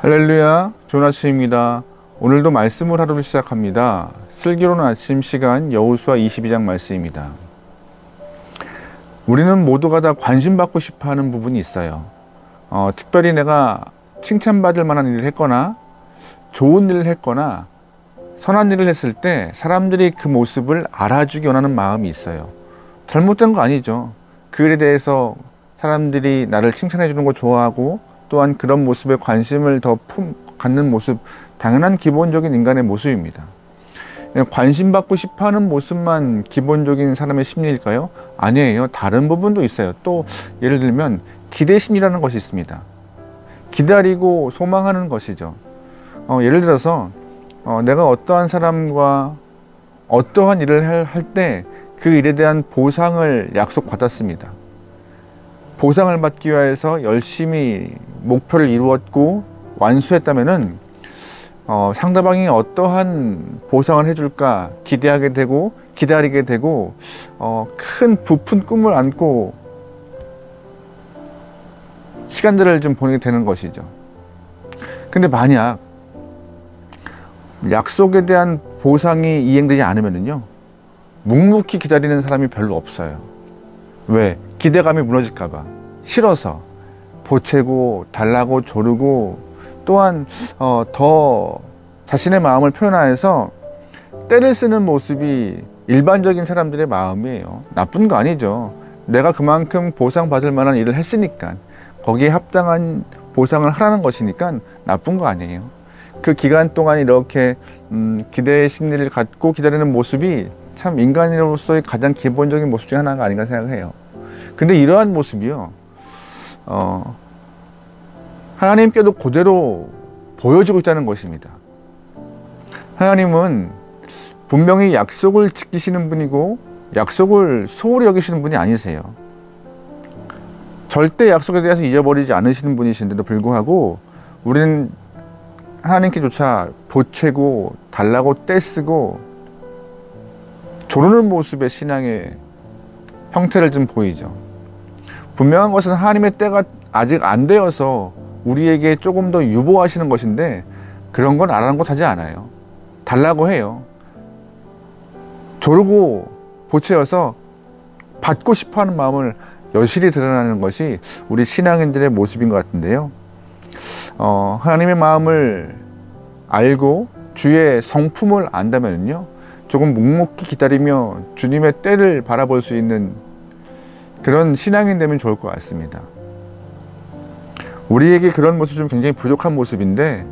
할렐루야, 좋은 아침입니다. 오늘도 말씀을 하루를 시작합니다. 슬기로운 아침 시간 여호수아 22장 말씀입니다. 우리는 모두가 다 관심받고 싶어하는 부분이 있어요. 특별히 내가 칭찬받을 만한 일을 했거나 좋은 일을 했거나 선한 일을 했을 때 사람들이 그 모습을 알아주기 원하는 마음이 있어요. 잘못된 거 아니죠. 그 일에 대해서 사람들이 나를 칭찬해 주는 거 좋아하고 또한 그런 모습에 관심을 더 갖는 모습, 당연한 기본적인 인간의 모습입니다. 관심받고 싶어하는 모습만 기본적인 사람의 심리일까요? 아니에요. 다른 부분도 있어요. 또 예를 들면 기대심이라는 것이 있습니다. 기다리고 소망하는 것이죠. 예를 들어서 내가 어떠한 사람과 어떠한 일을 할 때 그 일에 대한 보상을 약속받았습니다. 보상을 받기 위해서 열심히 목표를 이루었고 완수했다면은 상대방이 어떠한 보상을 해줄까 기대하게 되고 기다리게 되고 큰 부푼 꿈을 안고 시간들을 좀 보내게 되는 것이죠. 근데 만약 약속에 대한 보상이 이행되지 않으면요, 묵묵히 기다리는 사람이 별로 없어요. 왜? 기대감이 무너질까봐, 싫어서 보채고 달라고 조르고, 또한 더 자신의 마음을 표현하여서 때를 쓰는 모습이 일반적인 사람들의 마음이에요. 나쁜 거 아니죠. 내가 그만큼 보상받을 만한 일을 했으니까 거기에 합당한 보상을 하라는 것이니까 나쁜 거 아니에요. 그 기간 동안 이렇게 기대의 심리를 갖고 기다리는 모습이 참 인간으로서의 가장 기본적인 모습 중 하나가 아닌가 생각해요. 근데 이러한 모습이요, 하나님께도 그대로 보여지고 있다는 것입니다. 하나님은 분명히 약속을 지키시는 분이고 약속을 소홀히 여기시는 분이 아니세요. 절대 약속에 대해서 잊어버리지 않으시는 분이신데도 불구하고 우리는 하나님께조차 보채고 달라고 떼쓰고 조르는 모습의 신앙의 형태를 좀 보이죠. 분명한 것은 하나님의 때가 아직 안 되어서 우리에게 조금 더 유보하시는 것인데 그런 건 아랑곳하지 않아요. 달라고 해요. 조르고 보채어서 받고 싶어하는 마음을 여실히 드러나는 것이 우리 신앙인들의 모습인 것 같은데요. 하나님의 마음을 알고 주의 성품을 안다면요, 조금 묵묵히 기다리며 주님의 때를 바라볼 수 있는 그런 신앙인 되면 좋을 것 같습니다. 우리에게 그런 모습이 좀 굉장히 부족한 모습인데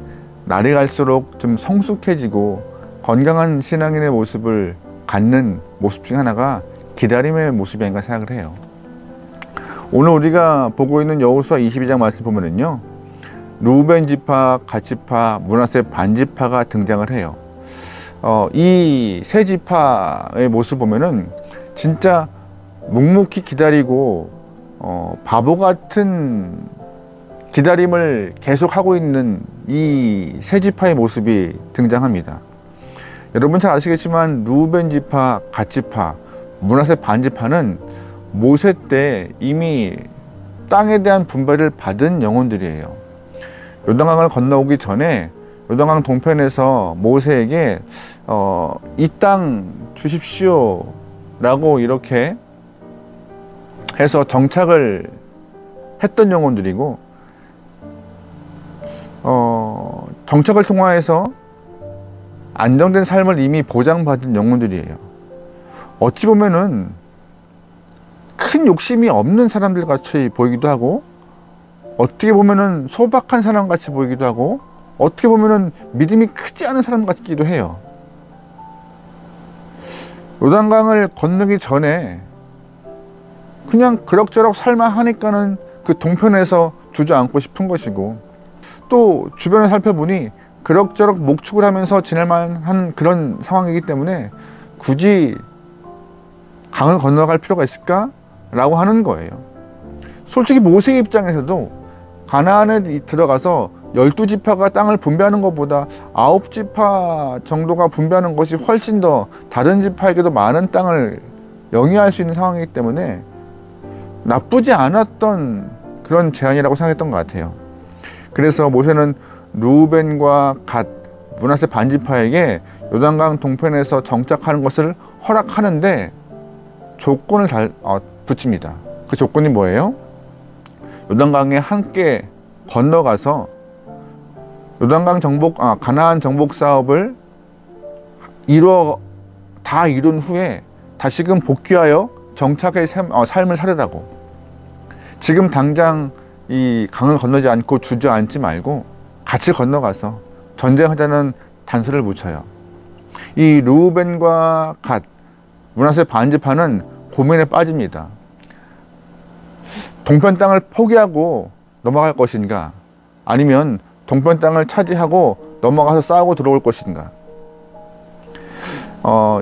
날이 갈수록 좀 성숙해지고 건강한 신앙인의 모습을 갖는 모습 중 하나가 기다림의 모습이 아닌가 생각을 해요. 오늘 우리가 보고 있는 여호수아 22장 말씀 보면은요, 루벤 지파, 갓 지파, 므낫세 반 지파가 등장을 해요. 이 세 지파의 모습 보면은 진짜 묵묵히 기다리고 바보 같은 기다림을 계속하고 있는 이 세 지파의 모습이 등장합니다. 여러분 잘 아시겠지만 루벤 지파, 갓 지파, 므낫세 반 지파는 모세 때 이미 땅에 대한 분배를 받은 영혼들이에요. 요단강을 건너오기 전에 요단강 동편에서 모세에게 이 땅 주십시오 라고 이렇게 해서 정착을 했던 영혼들이고, 정착을 통하여서 안정된 삶을 이미 보장받은 영혼들이에요. 어찌 보면은 큰 욕심이 없는 사람들 같이 보이기도 하고, 어떻게 보면은 소박한 사람 같이 보이기도 하고, 어떻게 보면은 믿음이 크지 않은 사람 같기도 해요. 요단강을 건너기 전에 그냥 그럭저럭 살만하니까는 그 동편에서 주저앉고 싶은 것이고, 또 주변을 살펴보니 그럭저럭 목축을 하면서 지낼만한 그런 상황이기 때문에 굳이 강을 건너갈 필요가 있을까? 라고 하는 거예요. 솔직히 모세 입장에서도 가나안에 들어가서 12지파가 땅을 분배하는 것보다 9지파 정도가 분배하는 것이 훨씬 더 다른 지파에게도 많은 땅을 영위할 수 있는 상황이기 때문에 나쁘지 않았던 그런 제안이라고 생각했던 것 같아요. 그래서 모세는 르우벤과 갓, 므낫세 반지파에게 요단강 동편에서 정착하는 것을 허락하는데 조건을 붙입니다. 그 조건이 뭐예요? 요단강에 함께 건너가서 요단강 가나안 정복 사업을 다 이룬 후에 다시금 복귀하여 정착의 삶을 살으라고. 지금 당장 이 강을 건너지 않고 주저앉지 말고 같이 건너가서 전쟁하자는 단서를 붙여요. 이 르우벤과 갓, 므낫세 반지파는 고민에 빠집니다. 동편 땅을 포기하고 넘어갈 것인가, 아니면 동편 땅을 차지하고 넘어가서 싸우고 들어올 것인가.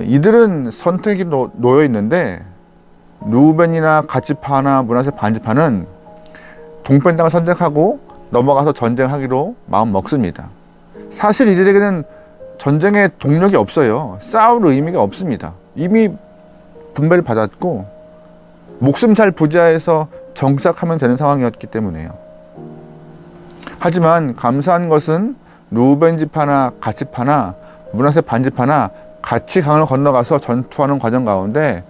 이들은 선택이 놓여 있는데 르우벤이나 갓지파나 므낫세 반지파는 동편 땅을 선택하고 넘어가서 전쟁하기로 마음 먹습니다. 사실 이들에게는 전쟁의 동력이 없어요. 싸울 의미가 없습니다. 이미 분배를 받았고 목숨 잘 부지하여서 정착하면 되는 상황이었기 때문에요. 하지만 감사한 것은 르우벤 지파나 갓지파나 므낫세 반지파나 같이 강을 건너가서 전투하는 과정 가운데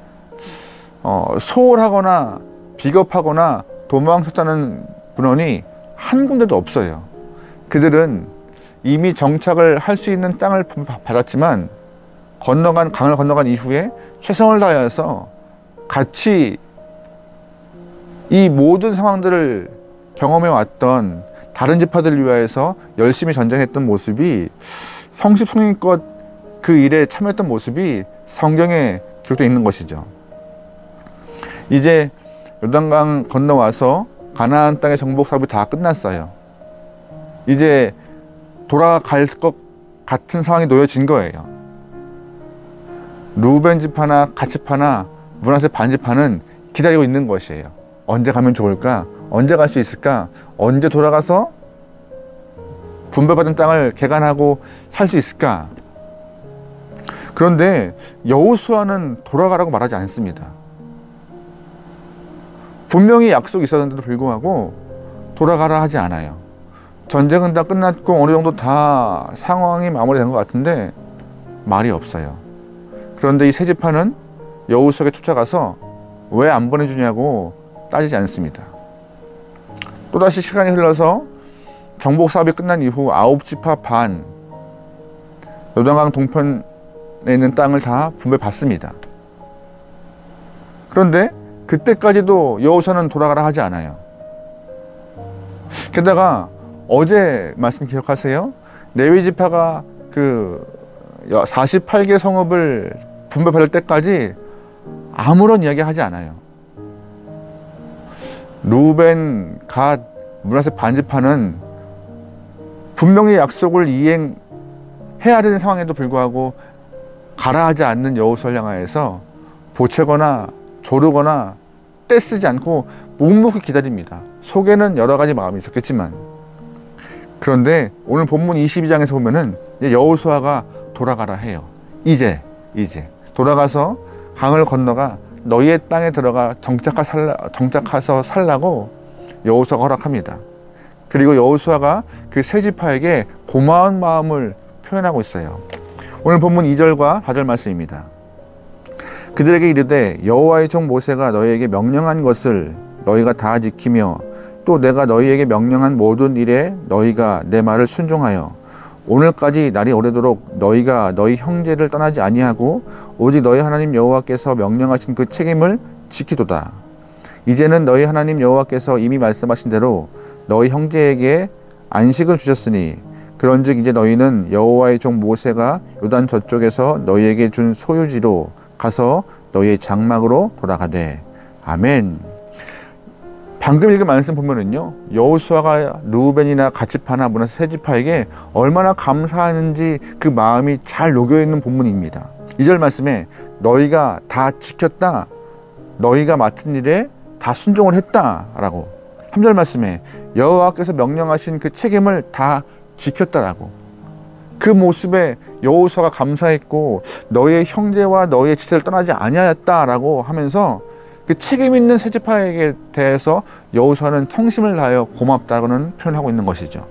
소홀하거나 비겁하거나 도망쳤다는 분원이 한 군데도 없어요. 그들은 이미 정착을 할 수 있는 땅을 받았지만 강을 건너간 이후에 최선을 다해서 같이 이 모든 상황들을 경험해 왔던 다른 지파들을 위하여서 열심히 전쟁했던 모습이 성심성의껏 그 일에 참여했던 모습이 성경에 기록되어 있는 것이죠. 이제 요단강 건너와서 가나안 땅의 정복 사업이 다 끝났어요. 이제 돌아갈 것 같은 상황이 놓여진 거예요. 르우벤 지파나 갓지파나 므낫세 반지파는 기다리고 있는 것이에요. 언제 가면 좋을까? 언제 갈 수 있을까? 언제 돌아가서 분배받은 땅을 개간하고 살 수 있을까? 그런데 여호수아는 돌아가라고 말하지 않습니다. 분명히 약속이 있었는데도 불구하고 돌아가라 하지 않아요. 전쟁은 다 끝났고 어느 정도 다 상황이 마무리된 것 같은데 말이 없어요. 그런데 이 세 지파는 여호수아에게 쫓아가서 왜 안 보내주냐고 따지지 않습니다. 또다시 시간이 흘러서 정복 사업이 끝난 이후 9지파 반 요단강 동편에 있는 땅을 다 분배받습니다. 그런데 그때까지도 여호수아는 돌아가라 하지 않아요. 게다가 어제 말씀 기억하세요? 레위 지파가 그 48개 성읍을 분배받을 때까지 아무런 이야기 하지 않아요. 르우벤, 갓, 므낫세 반지파는 분명히 약속을 이행해야 되는 상황에도 불구하고 가라 하지 않는 여호수아를 향하여서 보채거나 조르거나 떼쓰지 않고 묵묵히 기다립니다. 속에는 여러 가지 마음이 있었겠지만. 그런데 오늘 본문 22장에서 보면은 여호수아가 돌아가라 해요. 이제 돌아가서 강을 건너가 너희의 땅에 들어가 정착해서 살라고 여호수아가 허락합니다. 그리고 여호수아가 그 세 지파에게 고마운 마음을 표현하고 있어요. 오늘 본문 2절과 4절 말씀입니다. 그들에게 이르되 여호와의 종 모세가 너희에게 명령한 것을 너희가 다 지키며 또 내가 너희에게 명령한 모든 일에 너희가 내 말을 순종하여 오늘까지 날이 오래도록 너희가 너희 형제를 떠나지 아니하고 오직 너희 하나님 여호와께서 명령하신 그 책임을 지키도다. 이제는 너희 하나님 여호와께서 이미 말씀하신 대로 너희 형제에게 안식을 주셨으니 그런즉 이제 너희는 여호와의 종 모세가 요단 저쪽에서 너희에게 준 소유지로 가서 너희의 장막으로 돌아가되. 아멘. 방금 읽은 말씀 보면은요, 여호수아가 르우벤이나 갓지파나 므낫세 세 지파에게 얼마나 감사하는지 그 마음이 잘 녹여있는 본문입니다. 2절 말씀에 너희가 다 지켰다, 너희가 맡은 일에 다 순종을 했다라고. 3절 말씀에 여호와께서 명령하신 그 책임을 다 지켰다라고. 그 모습에 여호수아가 감사했고 너희의 형제와 너희의 지체를 떠나지 아니하였다라고 하면서 그 책임 있는 세 지파에게 대해서 여호수아는 통심을 다하여 고맙다고는 표현하고 있는 것이죠.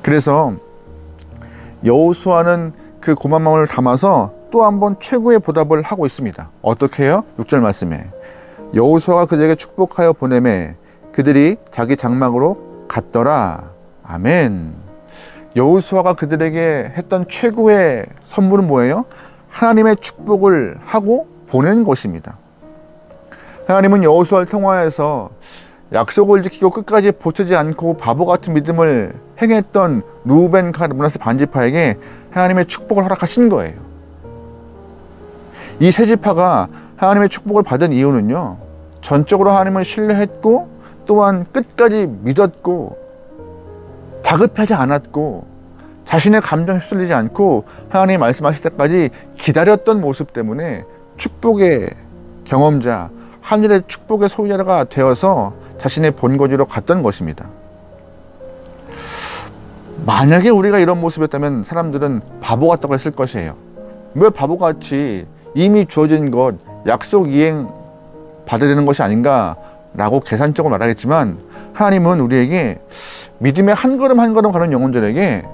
그래서 여호수아는 그 고마운 마음을 담아서 또 한 번 최고의 보답을 하고 있습니다. 어떻게 해요? 6절 말씀에 여호수아가 그들에게 축복하여 보내매 그들이 자기 장막으로 갔더라. 아멘. 여호수아가 그들에게 했던 최고의 선물은 뭐예요? 하나님의 축복을 하고 보낸 것입니다. 하나님은 여호수아를 통하여서 약속을 지키고 끝까지 보채지 않고 바보 같은 믿음을 행했던 루벤, 갓, 므낫세 반지파에게 하나님의 축복을 허락하신 거예요. 이 세 지파가 하나님의 축복을 받은 이유는요, 전적으로 하나님을 신뢰했고 또한 끝까지 믿었고 다급하지 않았고 자신의 감정에 휩쓸리지 않고 하나님이 말씀하실 때까지 기다렸던 모습 때문에 축복의 경험자, 하늘의 축복의 소유자가 되어서 자신의 본거지로 갔던 것입니다. 만약에 우리가 이런 모습이었다면 사람들은 바보 같다고 했을 것이에요. 왜 바보같이 이미 주어진 것, 약속 이행 받아야 되는 것이 아닌가 라고 계산적으로 말하겠지만, 하나님은 우리에게 믿음의 한 걸음 한 걸음 가는 영혼들에게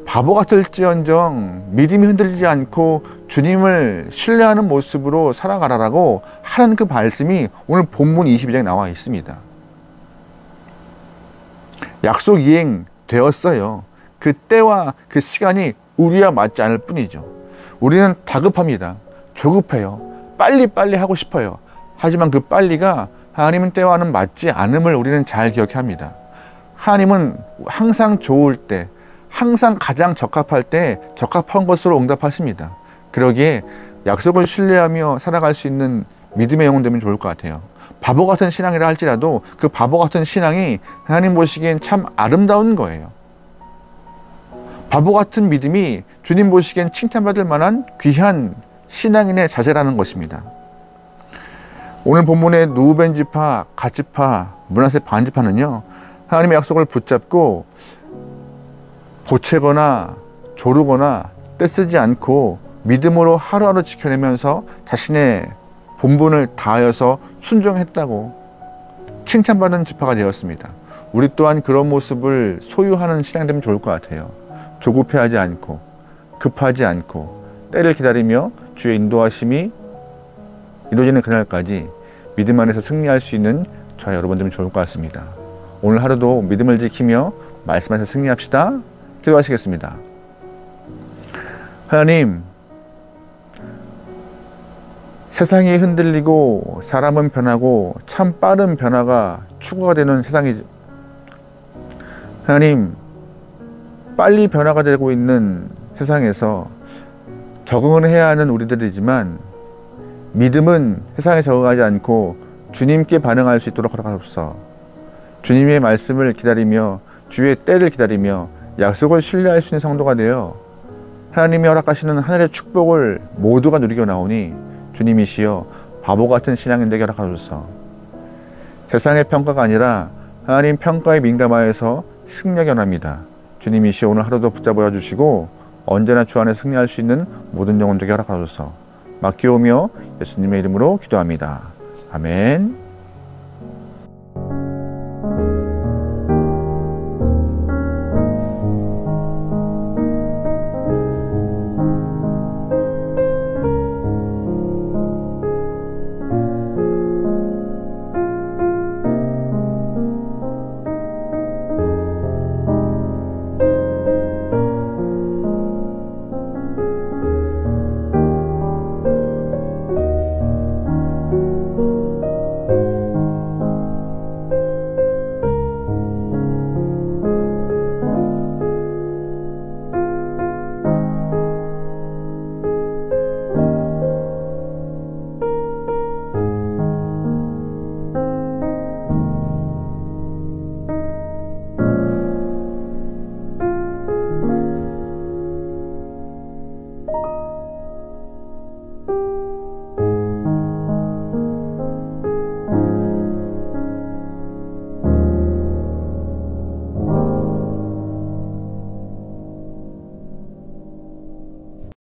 바보 같을지언정 믿음이 흔들리지 않고 주님을 신뢰하는 모습으로 살아가라라고 하는 그 말씀이 오늘 본문 22장에 나와 있습니다. 약속 이행 되었어요. 그 때와 그 시간이 우리와 맞지 않을 뿐이죠. 우리는 다급합니다. 조급해요. 빨리빨리 하고 싶어요. 하지만 그 빨리가 하나님은 때와는 맞지 않음을 우리는 잘 기억해야 합니다. 하나님은 항상 좋을 때, 항상 가장 적합할 때 적합한 것으로 응답하십니다. 그러기에 약속을 신뢰하며 살아갈 수 있는 믿음의 영혼 되면 좋을 것 같아요. 바보 같은 신앙이라 할지라도 그 바보 같은 신앙이 하나님 보시기엔 참 아름다운 거예요. 바보 같은 믿음이 주님 보시기엔 칭찬받을 만한 귀한 신앙인의 자세라는 것입니다. 오늘 본문의 루벤 지파, 갓 지파, 므낫세 반지파는요, 하나님의 약속을 붙잡고 보채거나 조르거나 떼쓰지 않고 믿음으로 하루하루 지켜내면서 자신의 본분을 다하여서 순종했다고 칭찬받는 지파가 되었습니다. 우리 또한 그런 모습을 소유하는 신앙이 되면 좋을 것 같아요. 조급해하지 않고 급하지 않고 때를 기다리며 주의 인도하심이 이루어지는 그날까지 믿음 안에서 승리할 수 있는 저와 여러분 되면 좋을 것 같습니다. 오늘 하루도 믿음을 지키며 말씀 안에서 승리합시다. 기도하시겠습니다. 하나님, 세상이 흔들리고 사람은 변하고 참 빠른 변화가 추구가 되는 세상이죠. 하나님, 빨리 변화가 되고 있는 세상에서 적응을 해야 하는 우리들이지만 믿음은 세상에 적응하지 않고 주님께 반응할 수 있도록 허락하옵소서. 주님의 말씀을 기다리며 주의 때를 기다리며 약속을 신뢰할 수 있는 성도가 되어 하나님이 허락하시는 하늘의 축복을 모두가 누리고 나오니 주님이시여 바보 같은 신앙인 되게 허락하소서. 세상의 평가가 아니라 하나님 평가에 민감하여서 승리하게 원합니다. 주님이시여 오늘 하루도 붙잡아 주시고 언제나 주 안에 승리할 수 있는 모든 영혼 되게 허락하소서. 맡기오며 예수님의 이름으로 기도합니다. 아멘.